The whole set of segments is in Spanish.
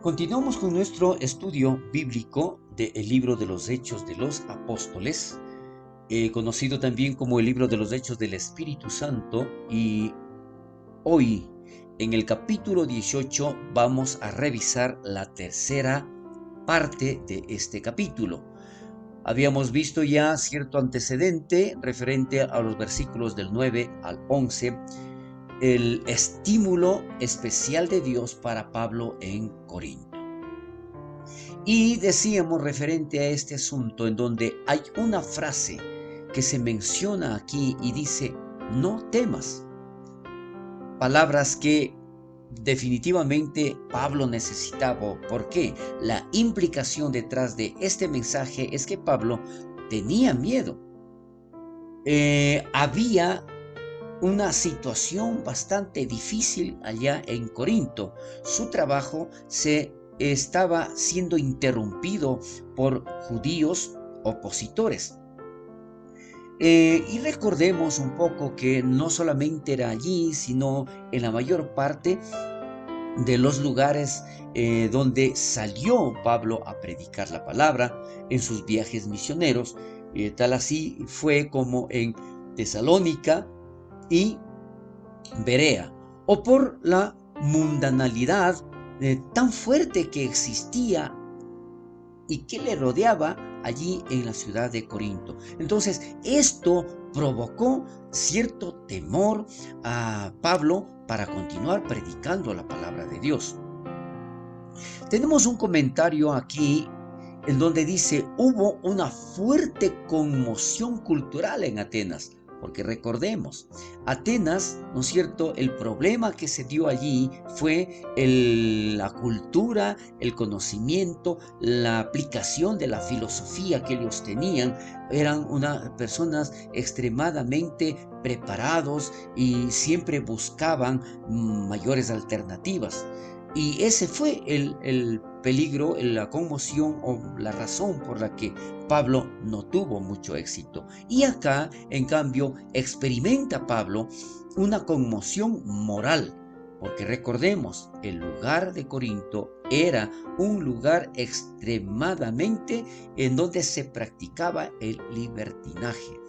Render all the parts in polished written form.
Continuamos con nuestro estudio bíblico del libro de los Hechos de los Apóstoles, conocido también como el libro de los Hechos del Espíritu Santo, y hoy en el capítulo 18 vamos a revisar la tercera parte de este capítulo. Habíamos visto ya cierto antecedente referente a los versículos del 9 al 11, el estímulo especial de Dios para Pablo en Corinto. Y decíamos referente a este asunto en donde hay una frase que se menciona aquí y dice, no temas. Palabras que definitivamente Pablo necesitaba. ¿Por qué? La implicación detrás de este mensaje es que Pablo tenía miedo. Había una situación bastante difícil allá en Corinto. Su trabajo se estaba siendo interrumpido por judíos opositores. Y recordemos un poco que no solamente era allí, sino en la mayor parte de los lugares donde salió Pablo a predicar la palabra en sus viajes misioneros. Tal así fue como en Tesalónica y Berea, o por la mundanalidad tan fuerte que existía y que le rodeaba allí en la ciudad de Corinto. Entonces, esto provocó cierto temor a Pablo para continuar predicando la palabra de Dios. Tenemos un comentario aquí en donde dice, hubo una fuerte conmoción cultural en Atenas, porque recordemos, Atenas, ¿no es cierto?, el problema que se dio allí fue la cultura, el conocimiento, la aplicación de la filosofía que ellos tenían. Eran unas personas extremadamente preparados y siempre buscaban mayores alternativas. Y ese fue el peligro, la conmoción o la razón por la que Pablo no tuvo mucho éxito. Y acá, en cambio, experimenta Pablo una conmoción moral, porque recordemos, el lugar de Corinto era un lugar extremadamente en donde se practicaba el libertinaje.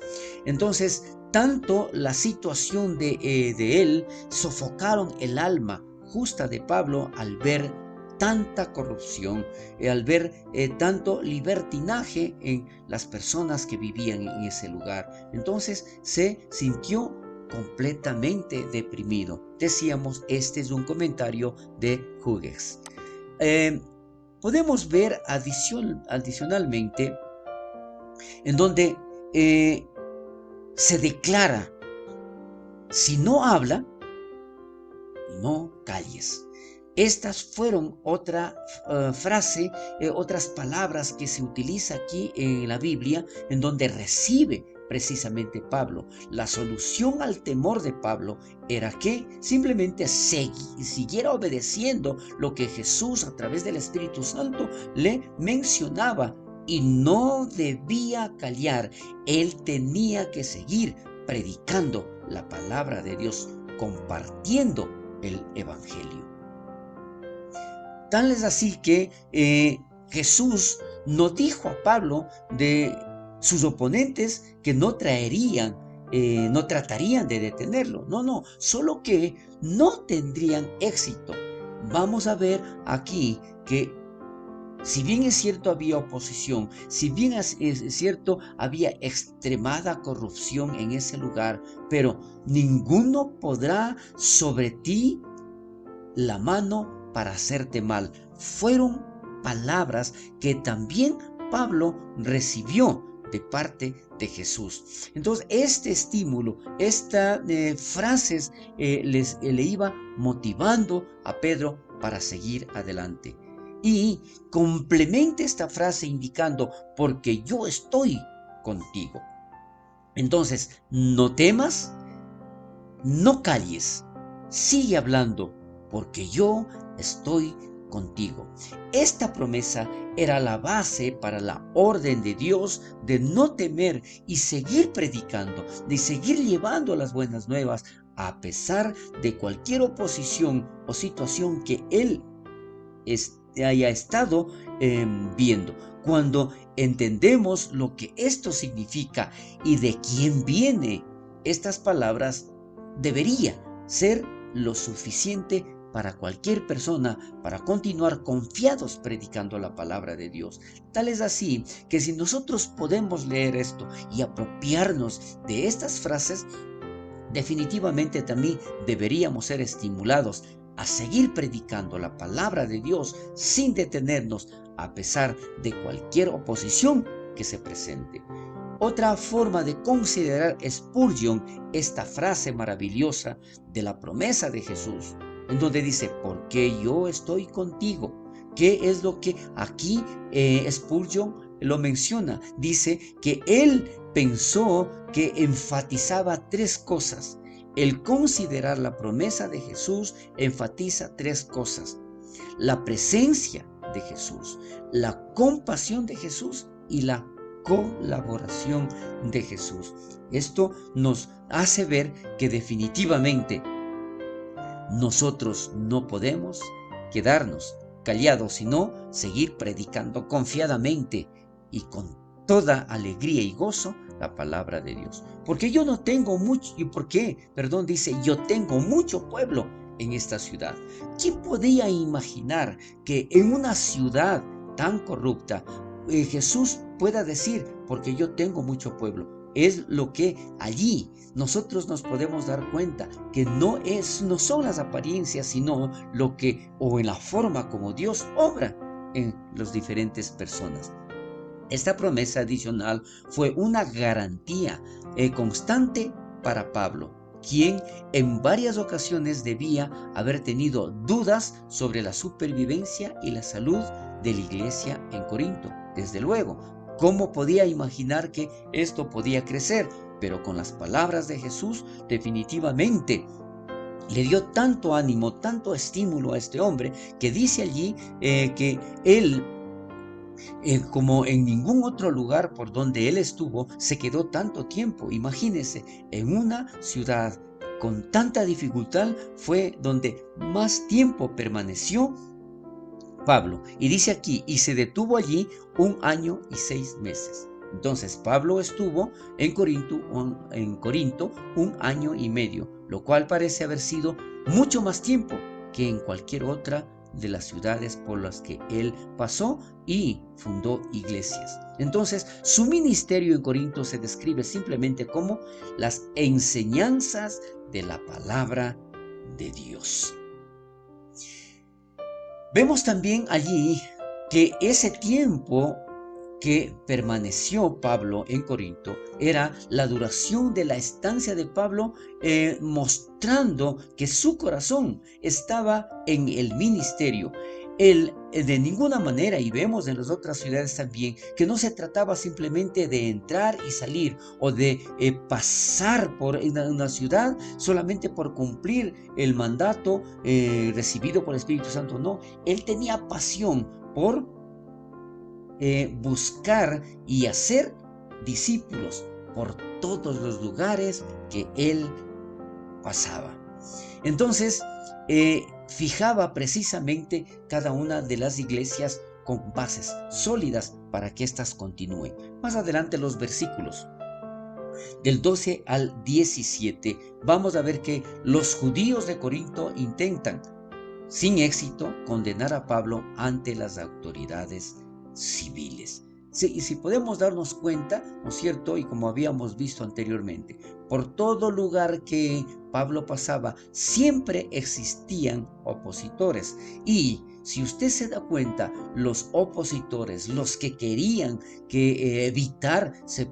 Entonces, tanto la situación de él sofocaron el alma justa de Pablo al ver tanta corrupción, al ver tanto libertinaje en las personas que vivían en ese lugar. Entonces se sintió completamente deprimido. Decíamos, este es un comentario de Hughes. Eh, Podemos ver adicionalmente en donde se declara, si no habla, no calles. Estas fueron otra frase, otras palabras que se utiliza aquí en la Biblia, en donde recibe precisamente Pablo. La solución al temor de Pablo era que simplemente siguiera obedeciendo lo que Jesús a través del Espíritu Santo le mencionaba y no debía callar. Él tenía que seguir predicando la palabra de Dios, compartiendo el Evangelio. Tal es así que Jesús no dijo a Pablo de sus oponentes que no traerían, no tratarían de detenerlo. No, solo que no tendrían éxito. Vamos a ver aquí que si bien es cierto había oposición, si bien es cierto había extremada corrupción en ese lugar, pero ninguno podrá sobre ti la mano para hacerte mal. Fueron palabras que también Pablo recibió de parte de Jesús. Entonces, este estímulo, estas frases le iba motivando a Pedro para seguir adelante. Y complementa esta frase indicando, porque yo estoy contigo. Entonces, no temas, no calles, sigue hablando, porque yo estoy contigo. Esta promesa era la base para la orden de Dios de no temer y seguir predicando, de seguir llevando las buenas nuevas a pesar de cualquier oposición o situación que él haya estado viendo. Cuando entendemos lo que esto significa y de quién viene estas palabras, debería ser lo suficiente para cualquier persona para continuar confiados predicando la palabra de Dios. Tal es así que si nosotros podemos leer esto y apropiarnos de estas frases, definitivamente también deberíamos ser estimulados a seguir predicando la palabra de Dios sin detenernos a pesar de cualquier oposición que se presente. Otra forma de considerar Spurgeon esta frase maravillosa de la promesa de Jesús, en donde dice, porque yo estoy contigo. ¿Qué es lo que aquí Spurgeon lo menciona? Dice que él pensó que enfatizaba tres cosas. El considerar la promesa de Jesús enfatiza tres cosas: la presencia de Jesús, la compasión de Jesús y la colaboración de Jesús. Esto nos hace ver que definitivamente nosotros no podemos quedarnos callados, sino seguir predicando confiadamente y con toda alegría y gozo la palabra de Dios. Porque yo no tengo mucho, ¿y por qué? Perdón, dice, yo tengo mucho pueblo en esta ciudad. ¿Quién podía imaginar que en una ciudad tan corrupta Jesús pueda decir, porque yo tengo mucho pueblo? Es lo que allí nosotros nos podemos dar cuenta, que no son las apariencias, sino lo que, o en la forma como Dios obra en las diferentes personas. Esta promesa adicional fue una garantía constante para Pablo, quien en varias ocasiones debía haber tenido dudas sobre la supervivencia y la salud de la iglesia en Corinto. Desde luego, ¿cómo podía imaginar que esto podía crecer? Pero con las palabras de Jesús, definitivamente le dio tanto ánimo, tanto estímulo a este hombre, que dice allí que él, como en ningún otro lugar por donde él estuvo, se quedó tanto tiempo. Imagínense, en una ciudad con tanta dificultad fue donde más tiempo permaneció Pablo. Y dice aquí, y se detuvo allí 1 año y 6 meses. Entonces Pablo estuvo en Corinto 1 año y medio, lo cual parece haber sido mucho más tiempo que en cualquier otra de las ciudades por las que él pasó y fundó iglesias. Entonces, su ministerio en Corinto se describe simplemente como las enseñanzas de la palabra de Dios. Vemos también allí que ese tiempo que permaneció Pablo en Corinto era la duración de la estancia de Pablo, mostrando que su corazón estaba en el ministerio. Él de ninguna manera, y vemos en las otras ciudades también, que no se trataba simplemente de entrar y salir o de pasar por una ciudad solamente por cumplir el mandato recibido por el Espíritu Santo. No, él tenía pasión por buscar y hacer discípulos por todos los lugares que él pasaba. Entonces, fijaba precisamente cada una de las iglesias con bases sólidas para que éstas continúen. Más adelante los versículos del 12 al 17 vamos a ver que los judíos de Corinto intentan, sin éxito, condenar a Pablo ante las autoridades civiles. Sí, y si podemos darnos cuenta, ¿no es cierto? Y como habíamos visto anteriormente, por todo lugar que Pablo pasaba, siempre existían opositores. Y si usted se da cuenta, los opositores, los que querían que evitar se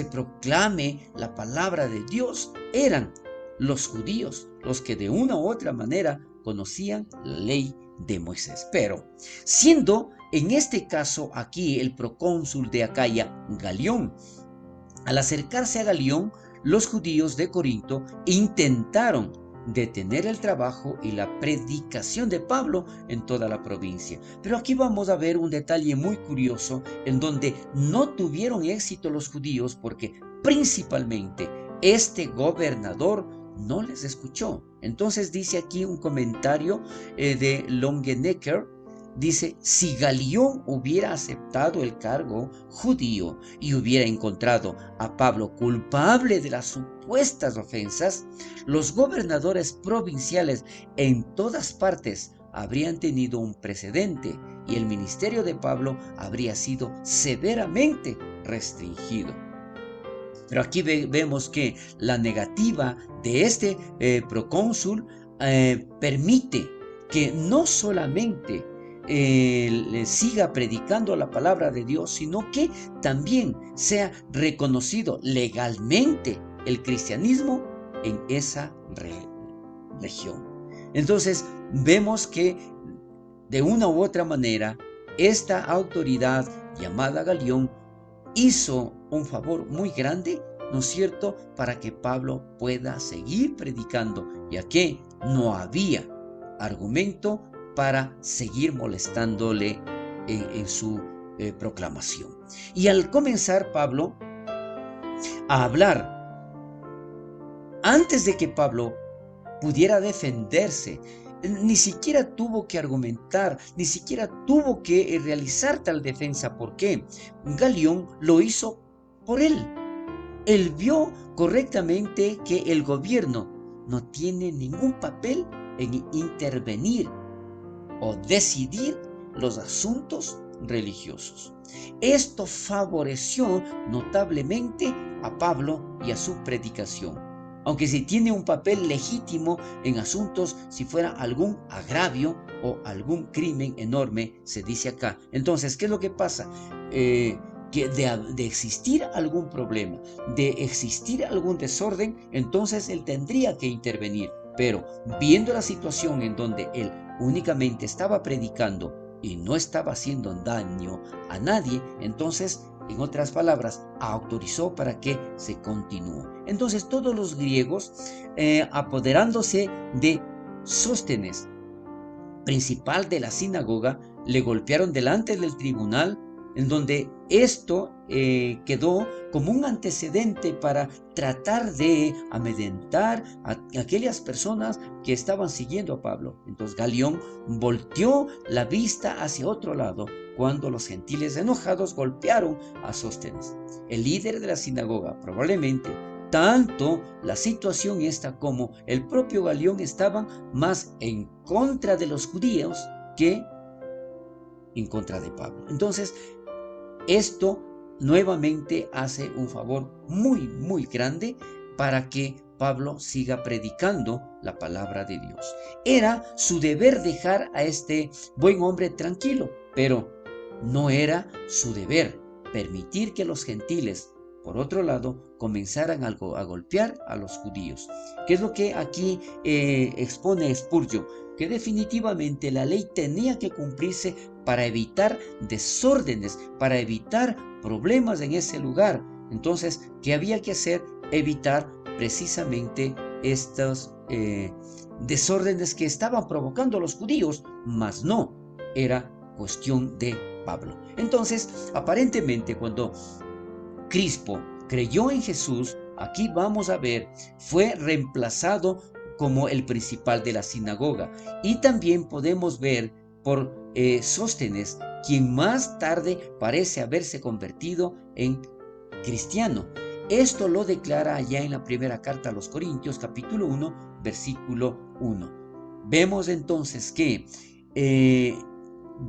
proclame la palabra de Dios, eran los judíos, los que de una u otra manera conocían la ley de Moisés. Pero siendo en este caso aquí el procónsul de Acaya, Galión, al acercarse a Galión, los judíos de Corinto intentaron detener el trabajo y la predicación de Pablo en toda la provincia. Pero aquí vamos a ver un detalle muy curioso en donde no tuvieron éxito los judíos, porque principalmente este gobernador no les escuchó. Entonces dice aquí un comentario de Longenecker. Dice, si Galión hubiera aceptado el cargo judío y hubiera encontrado a Pablo culpable de las supuestas ofensas, los gobernadores provinciales en todas partes habrían tenido un precedente y el ministerio de Pablo habría sido severamente restringido. Pero aquí vemos que la negativa de este procónsul permite que no solamente le siga predicando la palabra de Dios, sino que también sea reconocido legalmente el cristianismo en esa región. Entonces vemos que de una u otra manera esta autoridad llamada Galión hizo un favor muy grande, ¿no es cierto?, para que Pablo pueda seguir predicando, ya que no había argumento para seguir molestándole en su proclamación. Y al comenzar Pablo a hablar, antes de que Pablo pudiera defenderse, ni siquiera tuvo que argumentar, ni siquiera tuvo que realizar tal defensa. ¿Por qué? Galión lo hizo por él. Él vio correctamente que el gobierno no tiene ningún papel en intervenir o decidir los asuntos religiosos. Esto favoreció notablemente a Pablo y a su predicación. Aunque si tiene un papel legítimo en asuntos, si fuera algún agravio o algún crimen enorme, se dice acá. Entonces, ¿qué es lo que pasa? Que de existir algún problema, de existir algún desorden, entonces él tendría que intervenir. Pero viendo la situación en donde él únicamente estaba predicando y no estaba haciendo daño a nadie, entonces, en otras palabras, autorizó para que se continúe. Entonces todos los griegos, apoderándose de Sóstenes, principal de la sinagoga, le golpearon delante del tribunal, en donde esto quedó como un antecedente para tratar de amedrentar a aquellas personas que estaban siguiendo a Pablo. Entonces Galión volteó la vista hacia otro lado cuando los gentiles enojados golpearon a Sóstenes, el líder de la sinagoga. Probablemente tanto la situación esta como el propio Galión estaban más en contra de los judíos que en contra de Pablo. Entonces, esto nuevamente hace un favor muy grande para que Pablo siga predicando la palabra de Dios. Era su deber dejar a este buen hombre tranquilo, pero no era su deber permitir que los gentiles, por otro lado, comenzaran a golpear a los judíos. ¿Qué es lo que aquí expone Spurgeon? Que definitivamente la ley tenía que cumplirse para evitar desórdenes, para evitar problemas en ese lugar. Entonces, ¿qué había que hacer? Evitar precisamente estos desórdenes que estaban provocando los judíos, mas no era cuestión de Pablo. Entonces, aparentemente, cuando Crispo creyó en Jesús, aquí vamos a ver, fue reemplazado como el principal de la sinagoga. Y también podemos ver por Sóstenes, quien más tarde parece haberse convertido en cristiano. Esto lo declara allá en la primera carta a los Corintios, capítulo 1, versículo 1. Vemos entonces que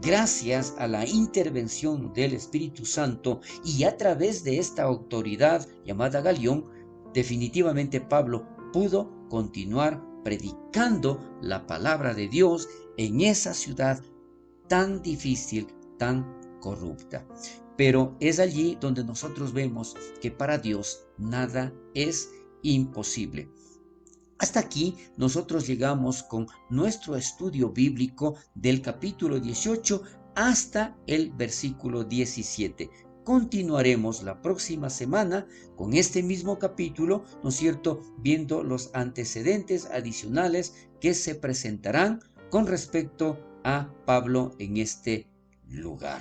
gracias a la intervención del Espíritu Santo y a través de esta autoridad llamada Galión, definitivamente Pablo pudo continuar predicando la palabra de Dios en esa ciudad tan difícil, tan corrupta. Pero es allí donde nosotros vemos que para Dios nada es imposible. Hasta aquí nosotros llegamos con nuestro estudio bíblico del capítulo 18 hasta el versículo 17. Continuaremos la próxima semana con este mismo capítulo, ¿no es cierto?, viendo los antecedentes adicionales que se presentarán con respecto a Pablo en este lugar.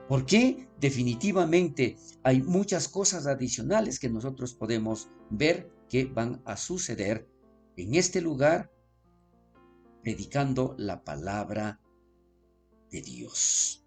Porque definitivamente hay muchas cosas adicionales que nosotros podemos ver que van a suceder en este lugar predicando la palabra de Dios.